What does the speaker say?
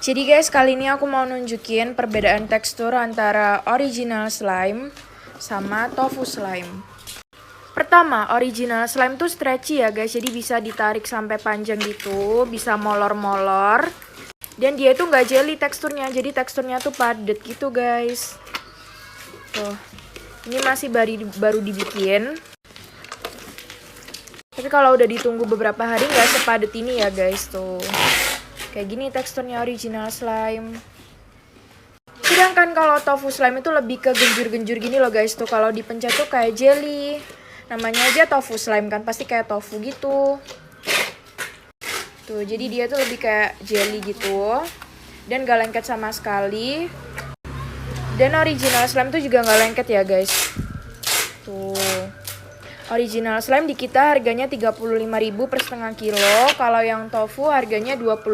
Jadi guys, kali ini aku mau nunjukin perbedaan tekstur antara original slime sama tofu slime. Pertama, original slime tuh stretchy ya guys, jadi bisa ditarik sampai panjang gitu, bisa molor-molor. Dan dia itu nggak jelly teksturnya, jadi teksturnya tuh padat gitu guys. Tuh, ini masih baru dibikin. Tapi kalau udah ditunggu beberapa hari nggak sepadat ini ya guys tuh. Kayak gini teksturnya original slime. Sedangkan kalau tofu slime itu lebih ke genjur-genjur gini loh guys tuh. Kalau dipencet tuh kayak jelly. Namanya aja tofu slime kan, pasti kayak tofu gitu. Tuh, jadi dia tuh lebih kayak jelly gitu. Dan gak lengket sama sekali. Dan original slime tuh juga gak lengket ya guys. Tuh. Original slime di kita harganya 35.000 per setengah kilo. Kalau yang tofu harganya 20